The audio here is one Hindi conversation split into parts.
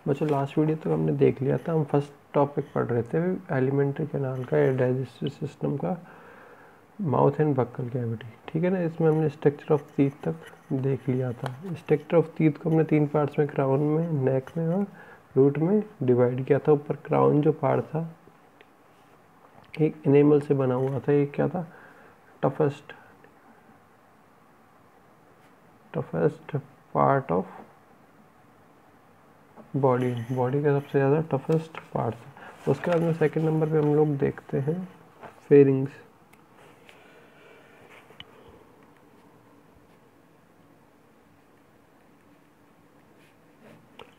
बच्चों लास्ट वीडियो तक हमने देख लिया था, हम फर्स्ट टॉपिक पढ़ रहे थे एलिमेंट्री कैनाल का या डाइजेस्टिव सिस्टम का, माउथ एंड बक्कल कैविटी। ठीक है ना, इसमें हमने स्ट्रक्चर ऑफ टीथ तक देख लिया था। स्ट्रक्चर ऑफ टीथ को हमने 3 पार्ट्स में, क्राउन में, नेक में और रूट में डिवाइड किया था। ऊपर क्राउन जो पार्ट था एक एनिमल से बना हुआ था, ये क्या था, टफेस्ट पार्ट ऑफ बॉडी का सबसे ज़्यादा टफेस्ट पार्ट था। उसके बाद में सेकंड नंबर पे हम लोग देखते हैं फेरिंग्स।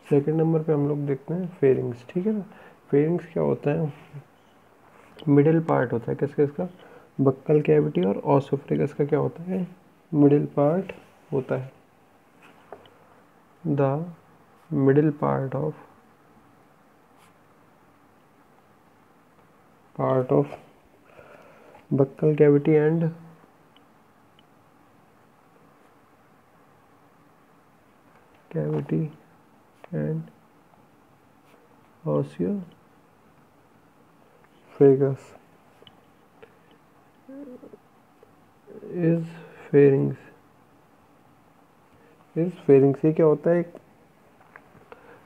सेकंड नंबर पे हम लोग देखते हैं फेरिंग्स। ठीक है ना, फेरिंग्स क्या होता है, मिडिल पार्ट होता है किसका, इसका बक्कल कैविटी और ऑसोफ्रेगस का क्या होता है, मिडिल पार्ट होता है। The middle part of buccal cavity and oesophagus is pharynx. ये क्या होता है,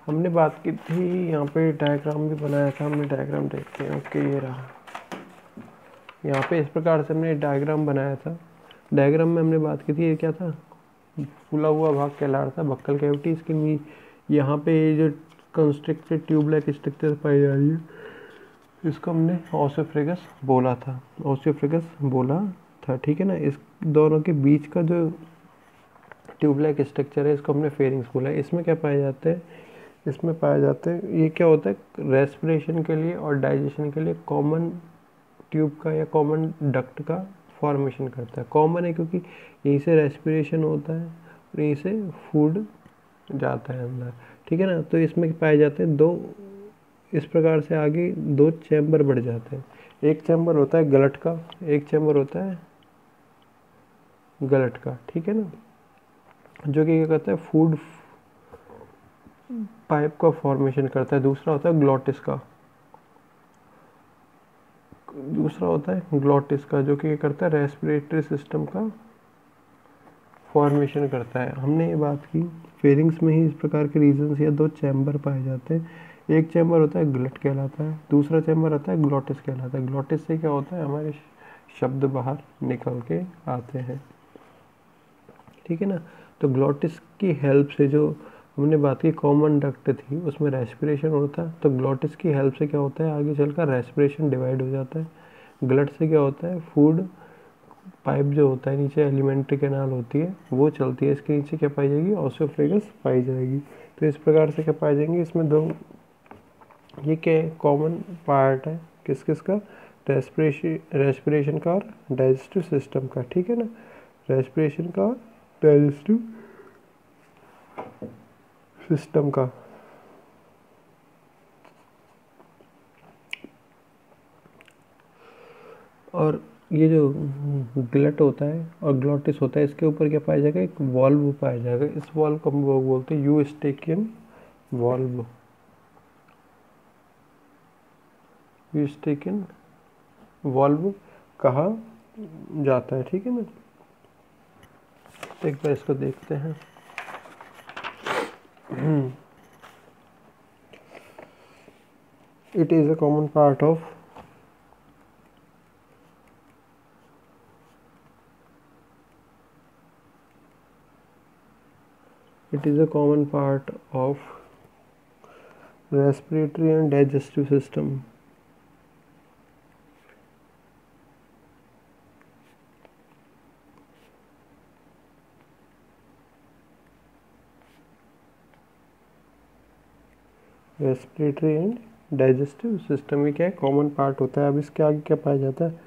हमने बात की थी, यहाँ पे डायग्राम भी बनाया था हमने, डायग्राम देखते हैं। ओके, ये रहा, यहाँ पे इस प्रकार से हमने डायग्राम बनाया था। डायग्राम में हमने बात की थी, ये क्या था, फूला हुआ भाग कहला रहा था बक्कल कैविटी। इसके यहाँ पे ये जो कंस्ट्रिक्टेड ट्यूब लाइक स्ट्रक्चर पाई जा रही है, इसको हमने ऑसियोफ्रेगस बोला था, ठीक है ना। इस दोनों के बीच का जो ट्यूब लाइक स्ट्रक्चर है, इसको हमने फेरिंग्स बोला है। इसमें क्या पाए जाते हैं, ये क्या होता है, रेस्पिरेशन के लिए और डाइजेशन के लिए कॉमन ट्यूब का या कॉमन डक्ट का फॉर्मेशन करता है। कॉमन है क्योंकि यहीं से रेस्पिरेशन होता है और यहीं से फूड जाता है अंदर। ठीक है ना, तो इसमें पाए जाते हैं 2, इस प्रकार से आगे 2 चैम्बर बढ़ जाते हैं। एक चैम्बर होता है गलट का, एक चैम्बर होता है गलट का। ठीक है ना, जो कि क्या करता है, फूड पाइप का फॉर्मेशन करता है। दूसरा होता है ग्लॉटिस का, जो कि क्या करता है, रेस्पिरेटरी सिस्टम का फॉर्मेशन करता है। हमने ये बात की फेरिंग्स में ही इस प्रकार के रीजन्स या 2 चैम्बर पाए जाते हैं। एक चैम्बर होता है गलट कहलाता है, दूसरा चैम्बर होता है ग्लॉटिस कहलाता है। ग्लॉटिस से क्या होता है, हमारे शब्द बाहर निकल के आते हैं। ठीक है ना, तो ग्लॉटिस की हेल्प से, जो हमने बात की कॉमन डक्ट थी उसमें रेस्पिरेशन होता है, तो ग्लॉटिस की हेल्प से क्या होता है, आगे चलकर रेस्पिरेशन डिवाइड हो जाता है। ग्लट से क्या होता है, फूड पाइप जो होता है नीचे एलिमेंट्री कैनाल होती है वो चलती है, इसके नीचे क्या पाई जाएगी, ऑसियोफ्रेगस पाई जाएगी। तो इस प्रकार से क्या पाई जाएंगे, इसमें 2, ये क्या है, कॉमन पार्ट है किस का, रेस्पिरेशन का और डाइजेस्टिव सिस्टम का। ठीक है ना, रेस्पिरेशन का और डाइजेस्टिव सिस्टम का। और ये जो ग्लट होता है और ग्लॉटिस होता है, इसके ऊपर क्या पाया जाएगा, एक वॉल्व पाया जाएगा। इस वॉल्व को हम लोग बोलते हैं यूस्टेकियन वॉल्व। यूस्टेकियन वॉल्व कहा जाता है। ठीक है ना, तो एक बार इसको देखते हैं। It is a common part of respiratory and digestive system. Respiratory and digestive system में क्या है, कॉमन पार्ट होता है। अब इसके आगे क्या पाया जाता है,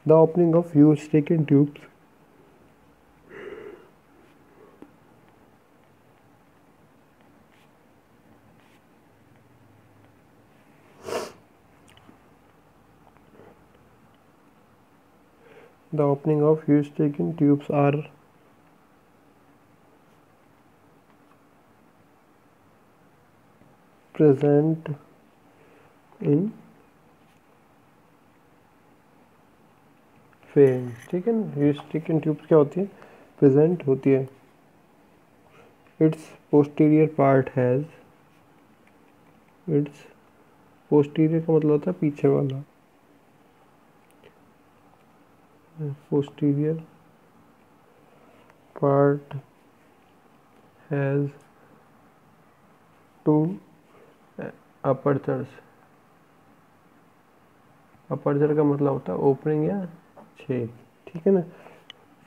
the opening of Eustachian tubes. The opening of Eustachian tubes are present in pharynx, ठीक है ना। ये स्टिक इन ट्यूब्स क्या होती है, प्रेजेंट होती है। Its posterior part has, its posterior का मतलब होता है पीछे वाला, posterior part has two apertures. Aperture का मतलब होता है ओपनिंग या छेद, ठीक है ना।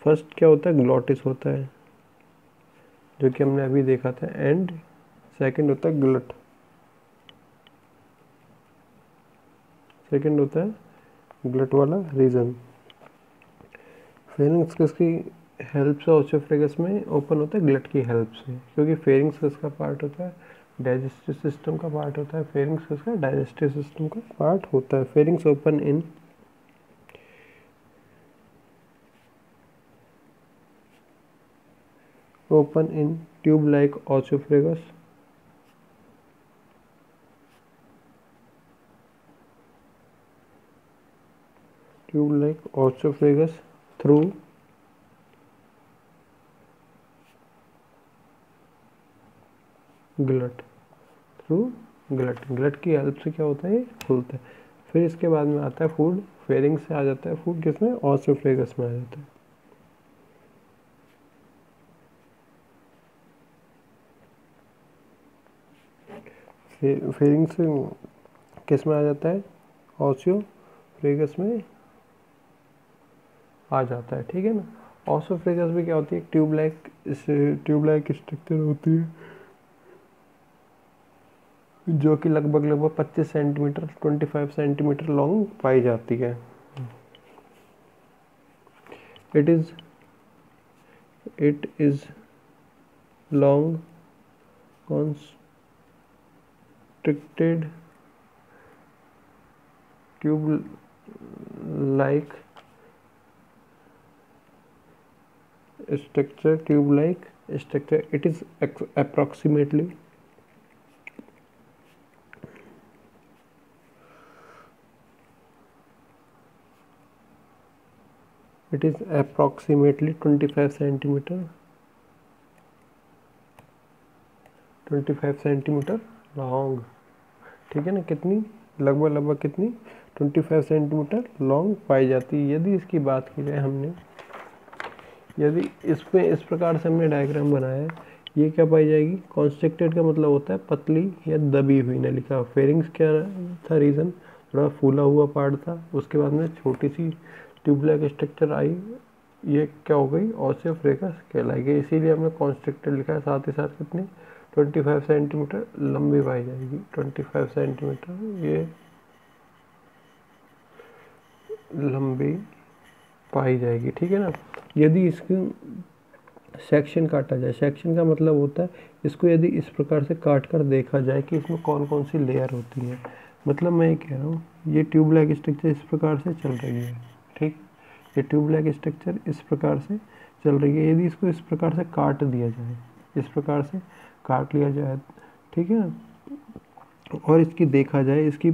फर्स्ट क्या होता है, ग्लॉटिस होता है जो कि हमने अभी देखा था, एंड सेकंड होता है ग्लट, सेकंड होता है ग्लट वाला रीजन। फेरिंग्स किसकी हेल्प से ओसोफेगस में ओपन होता है, ग्लट की हेल्प से, क्योंकि फेरिंग्स किसका पार्ट होता है, डाइजेस्टिव सिस्टम का पार्ट होता है। फेरिंग्स किसका, डाइजेस्टिव सिस्टम का पार्ट होता है। Pharynx open in tube like oesophagus, tube like oesophagus through glut, through glut, glut की हेल्प से क्या होता है, ये खुलता है। फिर इसके बाद में आता है फूड, फेरिंग से आ जाता है फूड किसमें, ओसोफेगस में आ जाता है। फेरिंग से किस में आ जाता है, ओसोफेगस में आ जाता है, ठीक है ना। ओसोफेगस भी क्या होती है, ट्यूब लाइक स्ट्रक्चर होती है जो कि लगभग 25 सेंटीमीटर 25 सेंटीमीटर लॉन्ग पाई जाती है। It is long constricted tube like structure. It is approximately 25 centimetre long, ठीक है ना। कितनी, लगभग कितनी, 25 सेंटीमीटर लॉन्ग पाई जाती है। यदि इसकी बात की जाए हमने, यदि इसमें इस प्रकार से हमने डायग्राम बनाया है, ये क्या पाई जाएगी, कॉन्स्ट्रिक्टेड का मतलब होता है पतली या दबी हुई नलिका। फेरिंग्स क्या था रीज़न, थोड़ा फूला हुआ पार्ट था, उसके बाद में छोटी सी ट्यूबलाइक स्ट्रक्चर आई, ये क्या हो गई, ओसोफेगस कहलाई गई, इसीलिए हमने कॉन्स्ट्रिक्टेड लिखा है। साथ ही साथ कितनी, 25 सेंटीमीटर लंबी पाई जाएगी, 25 सेंटीमीटर ये लंबी पाई जाएगी, ठीक है ना। यदि इसकी सेक्शन काटा जाए, सेक्शन का मतलब होता है इसको यदि इस प्रकार से काट कर देखा जाए कि इसमें कौन कौन सी लेयर होती है, मतलब मैं ये कह रहा हूँ ये ट्यूबलाइक स्ट्रक्चर इस प्रकार से चल रही है, ठीक, ये ट्यूबलाइक स्ट्रक्चर इस प्रकार से चल रही है। यदि इसको इस प्रकार से काट दिया जाए, इस प्रकार से काट लिया जाए, ठीक है ना, और इसकी देखा जाए, इसकी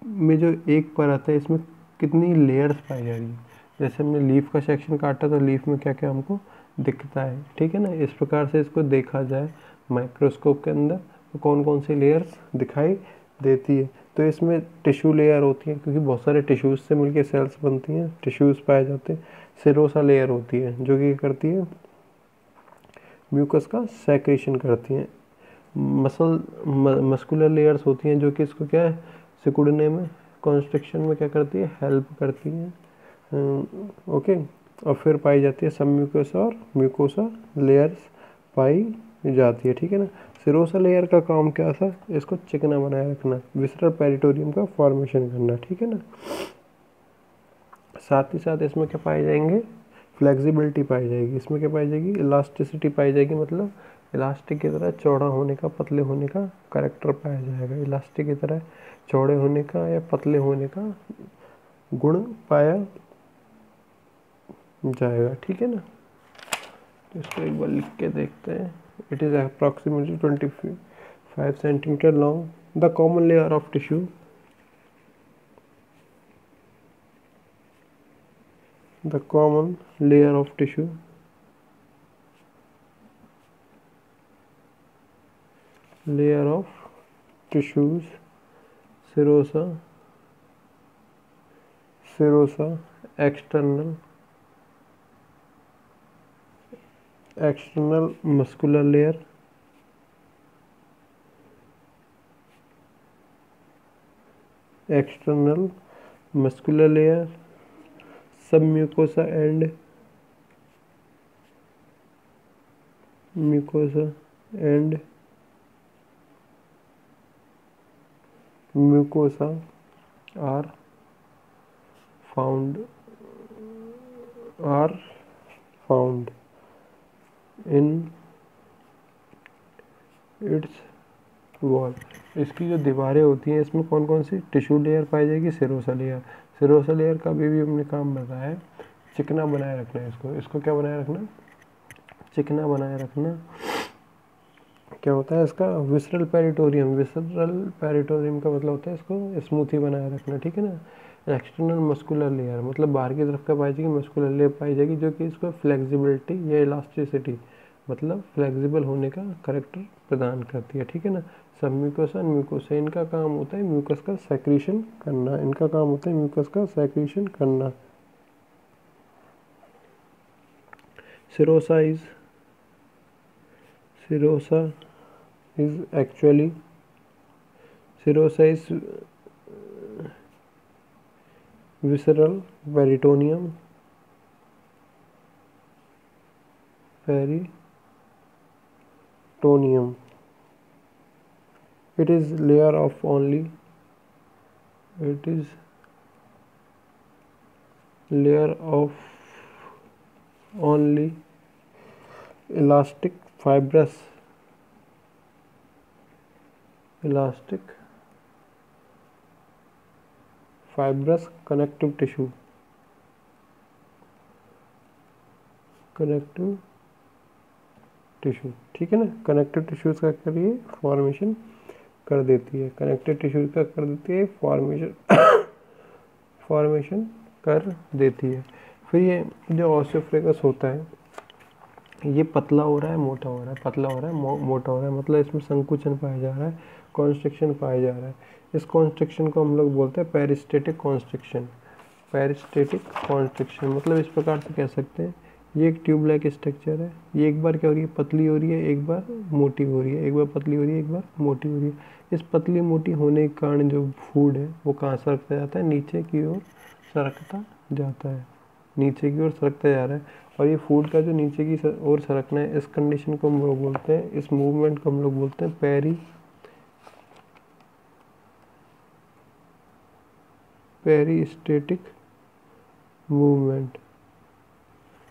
में जो एक परत है इसमें कितनी लेयर्स पाई जा रही है। जैसे हमने लीफ का सेक्शन काटा तो लीफ में क्या क्या हमको दिखता है, ठीक है ना। इस प्रकार से इसको देखा जाए माइक्रोस्कोप के अंदर तो कौन कौन सी लेयर्स दिखाई देती है। तो इसमें टिश्यू लेयर होती है, क्योंकि बहुत सारे टिश्यूज से मिलकर सेल्स बनती हैं, टिश्यूज पाए जाते हैं। सिरोसा लेयर होती है जो कि करती है, म्यूकस का सेक्रेशन करती हैं। मस्कुलर लेयर्स होती हैं जो कि इसको क्या है, सिकुड़ने में, कॉन्स्ट्रिक्शन में क्या करती है, हेल्प करती हैं, ओके। और फिर पाई जाती है सब म्यूकोसा और म्यूकोसा लेयर्स पाई जाती है, ठीक है ना। सिरोसा लेयर का काम क्या था, इसको चिकना बनाए रखना, विसरल पेरिटोरियम का फॉर्मेशन करना, ठीक है ना। साथ ही साथ इसमें क्या पाए जाएंगे, फ्लेक्सिबिलिटी पाई जाएगी, इसमें क्या पाई जाएगी, इलास्टिसिटी पाई जाएगी, मतलब इलास्टिक की तरह चौड़ा होने का, पतले होने का करैक्टर पाया जाएगा। इलास्टिक की तरह चौड़े होने का या पतले होने का गुण पाया जाएगा, ठीक है ना। तो इसको एक बार लिख के देखते हैं। It is approximately 25 centimetre long the common layer of tissue, the common layer of tissue tissues, serosa, external muscular layer, submucosa and mucosa are found in its wall. इसकी जो दीवारें होती हैं इसमें कौन कौन सी टिश्यू लेयर पाई जाएगी? सिरोसा लेयर का भी हमने काम बताया है, चिकना बनाए रखना है इसको क्या बनाए रखना? चिकना बनाए रखना। क्या होता है इसका? विसरल पेरिटोरियम का मतलब होता है इसको स्मूथी बनाए रखना, ठीक है ना। एक्सटर्नल मस्कुलर लेयर मतलब बाहर की तरफ का पाई जाएगी मस्कुलर लेयर पाई जाएगी जो कि इसको फ्लेक्सिबिलिटी या इलास्टिसिटी मतलब फ्लेक्सिबल होने का करेक्टर प्रदान करती है, ठीक है ना। सब म्यूकोसा इनका काम होता है म्यूकस का सेक्रीशन करना, serosa is visceral peritoneum, it is layer of only elastic fibrous connective tissue, ठीक है ना। कनेक्टिव टिश्यूज का करिए फॉर्मेशन कर देती है, फॉर्मेशन कर देती है। फिर ये जो ऑस्टियोफ्रेगस होता है ये पतला हो रहा है मोटा हो रहा है मतलब इसमें संकुचन पाया जा रहा है, कॉन्स्ट्रिक्शन पाया जा रहा है। इस कॉन्स्ट्रिक्शन को हम लोग बोलते हैं पेरिस्टेटिक कॉन्स्ट्रिक्शन मतलब इस प्रकार से कह सकते हैं ये एक ट्यूब लाइक स्ट्रक्चर है, ये एक बार क्या हो रही है पतली हो रही है, एक बार मोटी हो रही है, एक बार पतली हो रही है, एक बार मोटी हो रही है। इस पतली मोटी होने के कारण जो फूड है वो कहाँ सरकता जाता है? नीचे की ओर सरकता जा रहा है। और ये फूड का जो नीचे की ओर सरकना है इस कंडीशन को हम लोग बोलते हैं, इस मूवमेंट को हम लोग बोलते हैं पेरिस्टेटिक मूवमेंट,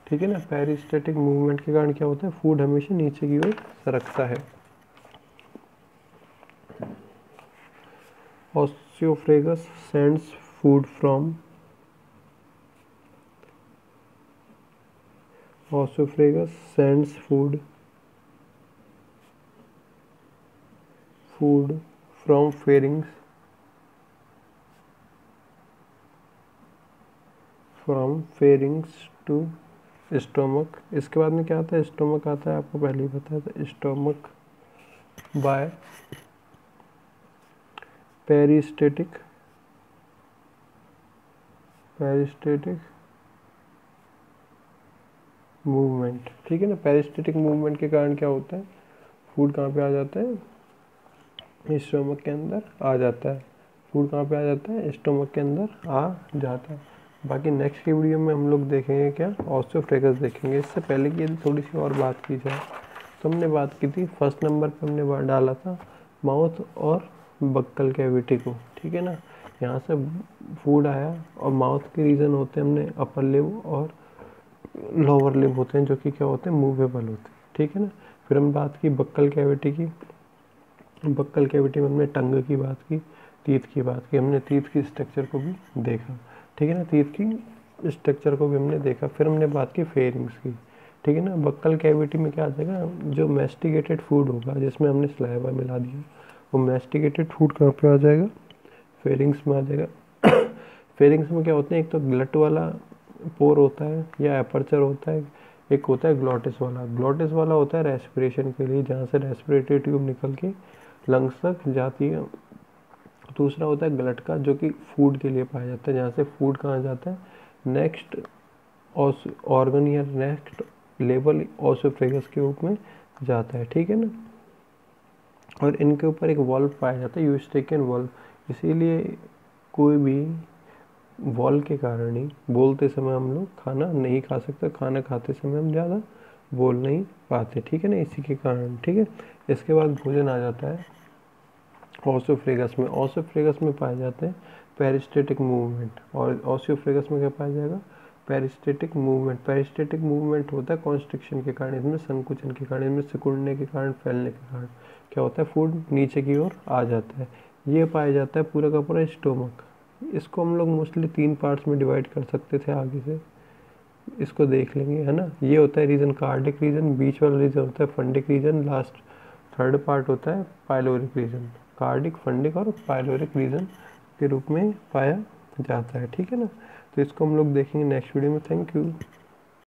ठीक है ना। पेरिस्टेटिक मूवमेंट के कारण क्या होता है? फूड हमेशा नीचे की ओर सरकता है। Oesophagus sends food from pharynx to stomach. इसके बाद में क्या आता है? स्टोमक आता है, आपको पहले ही पता है। स्टोमक बाय पेरिस्टेटिक मूवमेंट, ठीक है ना। पेरिस्टेटिक मूवमेंट के कारण क्या होता है? फूड कहाँ पे आ जाता है? स्टोमक के अंदर आ जाता है। स्टोमक के अंदर आ जाता है। बाकी नेक्स्ट की वीडियो में हम लोग देखेंगे क्या? ऑस्टियोफ्रेगस देखेंगे। इससे पहले की यदि थोड़ी सी और बात की जाए तो हमने बात की थी फर्स्ट नंबर पर हमने डाला था माउथ और बक्कल कैविटी को, ठीक है ना। यहाँ से फूड आया और माउथ के रीजन होते हैं हमने अपर लिप और लोअर लिप होते हैं जो कि क्या होते हैं? मूवेबल होते हैं, ठीक है ना। फिर हम बात की बक्कल कैविटी में हमने टंग की बात की, टीथ की बात की, हमने टीथ की स्ट्रक्चर को भी देखा, ठीक है ना। टीथ की स्ट्रक्चर को भी हमने देखा। फिर हमने बात की फेरिंग्स की, ठीक है ना। बक्कल कैविटी में क्या आ जाएगा? जो मैस्टिकेटेड फूड होगा जिसमें हमने सलाइवा मिला दिया वो मैस्टिकेटेड फूड कहाँ पे आ जाएगा, फेरिंग्स में आ जाएगा। फेरिंग्स में क्या होते हैं, एक तो ग्लट वाला पोर होता है या एपर्चर होता है, एक होता है ग्लॉटिस वाला। ग्लॉटिस वाला होता है रेस्पिरेशन के लिए, जहाँ से रेस्पिरेटरी ट्यूब निकल के लंग्स तक जाती है। दूसरा होता है ग्लट का, जो कि फूड के लिए पाया जाता है, जहाँ से फूड कहाँ जाता है, नेक्स्ट ऑर्गन या नेक्स्ट लेवल ओसोफेगस के रूप में जाता है, ठीक है ना। और इनके ऊपर एक वॉल्व पाया जाता है, यूस्टेकियन वॉल्व। इसीलिए कोई भी वॉल्व के कारण ही बोलते समय हम लोग खाना नहीं खा सकते, खाना खाते समय हम ज़्यादा बोल नहीं पाते, ठीक है ना, इसी के कारण, ठीक है। इसके बाद भोजन आ जाता है ओसोफ्रेगस में। ओसोफ्रेगस में पाए जाते हैं पेरिस्टेटिक मूवमेंट, और ओसियोफ्रेगस में क्या पाया जाएगा, पेरिस्टेटिक मूवमेंट। पेरिस्टेटिक मूवमेंट होता है कॉन्स्ट्रिक्शन के कारण, इसमें संकुचन के कारण, इसमें सिकुड़ने के कारण, फैलने के कारण क्या होता है, फूड नीचे की ओर आ जाता है। ये पाया जाता है पूरा का पूरा स्टोमक। इसको हम लोग मोस्टली 3 पार्ट्स में डिवाइड कर सकते थे आगे से, इसको देख लेंगे, है ना। ये होता है रीजन कार्डिक रीजन, बीच वाला रीजन होता है fundic region, last third part होता है पाइलोरिक रीजन। कार्डिक, फंडिक और पाइलोरिक रीजन के रूप में पाया जाता है, ठीक है ना। तो इसको हम लोग देखेंगे नेक्स्ट वीडियो में। Thank you.